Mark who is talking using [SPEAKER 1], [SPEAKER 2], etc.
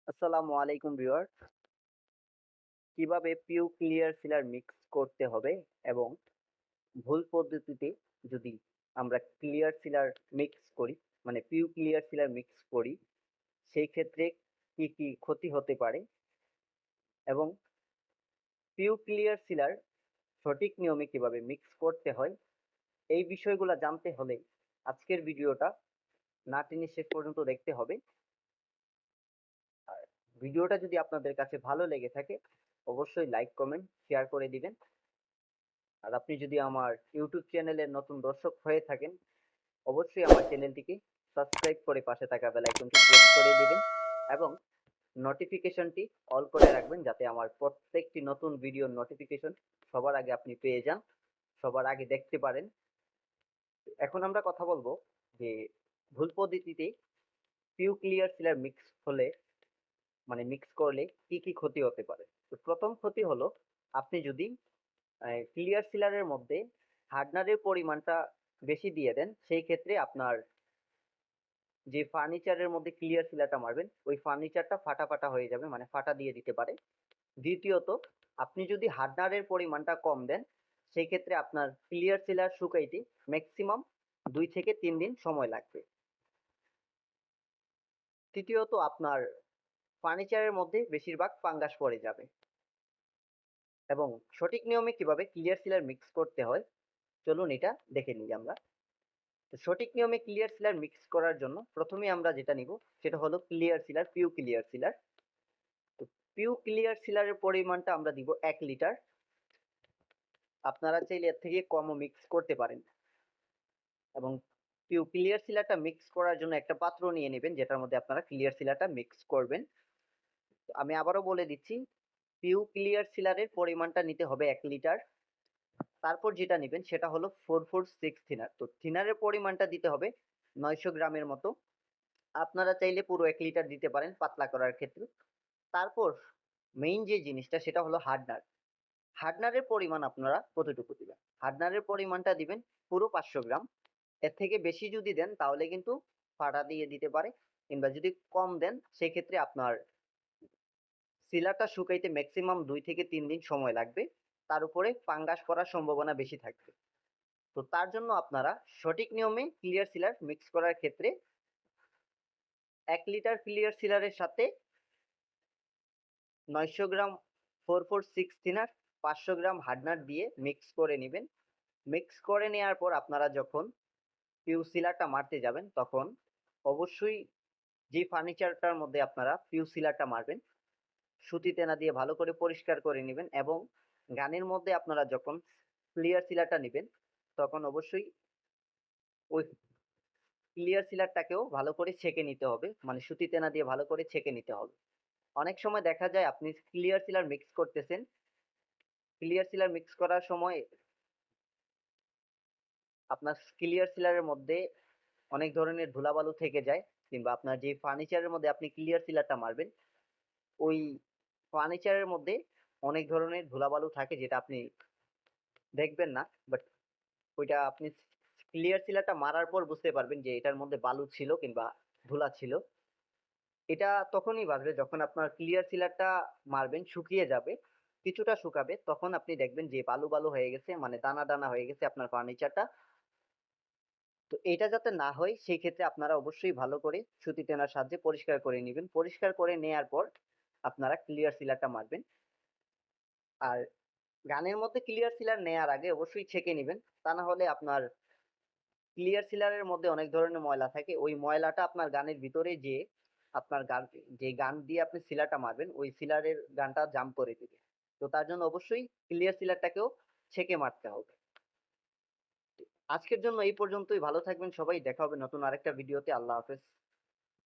[SPEAKER 1] আসসালামু আলাইকুম ভিউয়ার্স। কিভাবে পিউ ক্লিয়ার সিলার মিক্স করতে হবে এবং ভুল পদ্ধতিতে যদি আমরা ক্লিয়ার সিলার মিক্স করি, মানে পিউ ক্লিয়ার সিলার মিক্স করি, সেই ক্ষেত্রে কি কি ক্ষতি হতে পারে এবং পিউ ক্লিয়ার সিলার সঠিক নিয়মে কিভাবে মিক্স করতে হয়, এই বিষয়গুলো জানতে হলে আজকের ভিডিওটা না টেনে শেষ পর্যন্ত দেখতে হবে। আর ভিডিওটা যদি আপনাদের কাছে ভালো লেগে থাকে অবশ্যই লাইক কমেন্ট শেয়ার করে দিবেন। আর আপনি যদি আমার ইউটিউব চ্যানেলের নতুন দর্শক হয়ে থাকেন অবশ্যই আমার চ্যানেলটিকে সাবস্ক্রাইব করে পাশে থাকা বেল আইকনটি প্রেস করে দিবেন এবং নোটিফিকেশনটি অল করে রাখবেন যাতে আমার প্রত্যেকটি নতুন ভিডিওর নোটিফিকেশন সবার আগে আপনি পেয়ে যান, সবার আগে দেখতে পারেন। এখন আমরা কথা বলবো যে ভুল পদ্ধতিতে পিউ ক্লিয়ার সিলার মিক্স হলে, মানে মিক্স করলে কি কি ক্ষতি হতে পারে। তো প্রথম ক্ষতি হলো, আপনি যদি ক্লিয়ার সিলারের মধ্যে হার্ডনারের পরিমাণটা বেশি দিয়ে দেন, সেই ক্ষেত্রে আপনার যে ফার্নিচারের মধ্যে ক্লিয়ার সিলারটা মারবেন ওই ফার্নিচারটা ফাটা ফাটা হয়ে যাবে, মানে ফাটা দিয়ে দিতে পারে। দ্বিতীয়ত, আপনি যদি হার্ডনারের পরিমাণটা কম দেন সেই ক্ষেত্রে আপনার ক্লিয়ার সিলার শুকাইতে ম্যাক্সিমাম 2 থেকে 3 দিন সময় লাগবে। তৃতীয়ত, আপনার ফার্নিচারের মধ্যে বেশিরভাগ ফাঙ্গাস পড়ে যাবে। এবং সঠিক নিয়মে কিভাবে ক্লিয়ার সিলার মিক্স করতে হয় চলুন এটা দেখে নিই আমরা। তো সঠিক নিয়মে ক্লিয়ার সিলার মিক্স করার জন্য প্রথমে আমরা যেটা নিব সেটা হলো clear sealer, pure clear sealer. তো পিউ ক্লিয়ার সিলারের পরিমাণটা আমরা দিব 1 লিটার। আপনারা চাইলে এর থেকে কমও মিক্স করতে পারেন। এবং পিউ ক্লিয়ার সিলারটা মিক্স করার জন্য একটা পাত্র নিয়ে নেবেন যেটার মধ্যে আপনারা ক্লিয়ার সিলারটা মিক্স করবেন। তো আমি আবারও বলে দিচ্ছি, পিউ ক্লিয়ার সিলারের পরিমাণটা নিতে হবে 1 লিটার। তারপর যেটা নেবেন সেটা হলো 446 থিনার। তো থিনারের পরিমাণটা দিতে হবে 900 গ্রামের মতো। আপনারা চাইলে পুরো 1 লিটার দিতে পারেন পাতলা করার ক্ষেত্রে। তারপর মেইন যে জিনিসটা সেটা হলো হার্ডনার। হার্ডনারের পরিমাণ আপনারা কতটুকু দিবেন? হার্ডনারের পরিমাণটা দিবেন পুরো 500 গ্রাম। এর থেকে বেশি যদি দেন তাহলে কিন্তু ফাটা দিয়ে দিতে পারে, কিংবা যদি কম দেন সেক্ষেত্রে আপনার সিলারটা শুকাইতে ম্যাক্সিমাম 2 থেকে 3 দিন সময় লাগবে। তার উপরে ফাঙ্গাস পড়ার সম্ভাবনা বেশি থাকবে। তো তার জন্য আপনারা সঠিক নিয়মে ক্লিয়ার সিলার মিক্স করার ক্ষেত্রে 1 লিটার ক্লিয়ার সিলারের সাথে 900 গ্রাম 446 থিনার, 500 গ্রাম হার্ডনার দিয়ে মিক্স করে নেবেন। মিক্স করে নেওয়ার পর আপনারা যখন পিউ সিলারটা মারতে যাবেন তখন অবশ্যই যে ফার্নিচারটার মধ্যে আপনারা পিউ সিলারটা মারবেন সুতি তেনা দিয়ে ভালো করে পরিষ্কার করে নেবেন। এবং গানের মধ্যে আপনারা যখন ক্লিয়ার সিলারটা নেবেন তখন অবশ্যই ওই ক্লিয়ার সিলারটাকেও ভালো করে ছেঁকে নিতে হবে, মানে সুতি তেনা দিয়ে ভালো করে ছেঁকে নিতে হবে। অনেক সময় দেখা যায় আপনি ক্লিয়ার সিলার মিক্স করতেছেন, ক্লিয়ার সিলার মিক্স করার সময় আপনার ক্লিয়ার সিলারের মধ্যে অনেক ধরনের ধুলাবালু থেকে যায়, কিংবা আপনার যে ফার্নিচারের মধ্যে আপনি ক্লিয়ার সিলারটা মারবেন ওই ফার্নিচারের মধ্যে অনেক ধরনের ধুলাবালু থাকে যেটা আপনি দেখবেন না, বাট ওইটা আপনি ক্লিয়ার সিলারটা মারার পর বুঝতে পারবেন যে এটার মধ্যে বালু ছিল কিংবা ধুলা ছিল। এটা তখনই বাজবে যখন আপনার ক্লিয়ার সিলারটা মারবেন, শুকিয়ে যাবে, কিছুটা শুকাবে, তখন আপনি দেখবেন যে বালু বালু হয়ে গেছে, মানে দানা দানা হয়ে গেছে আপনার ফার্নিচারটা। তো এটা যাতে না হয় সেই ক্ষেত্রে আপনারা অবশ্যই ভালো করে সুতি টেনার সাহায্যে পরিষ্কার করে নেবেন। পরিষ্কার করে নেয়ার পর আপনারা ক্লিয়ার সিলারটা মারবেন। আর গানের মধ্যে ক্লিয়ার সিলার নেয়ার আগে অবশ্যই ছেঁকে নিবেন। তা না হলে আপনার ক্লিয়ার সিলারের মধ্যে অনেক ধরনের ময়লা থাকে, ওই ময়লাটা আপনার গানের ভিতরে যেয়ে আপনার গান, যে গান দিয়ে আপনি সিলারটা মারবেন ওই সিলারের গানটা জাম করে দিবে। তো তার জন্য অবশ্যই ক্লিয়ার সিলারটাকেও ছেঁকে মারতে হবে। আজকের জন্য এই পর্যন্তই। ভালো থাকবেন সবাই, দেখা হবে নতুন আরেকটা ভিডিওতে। আল্লাহ হাফেজ।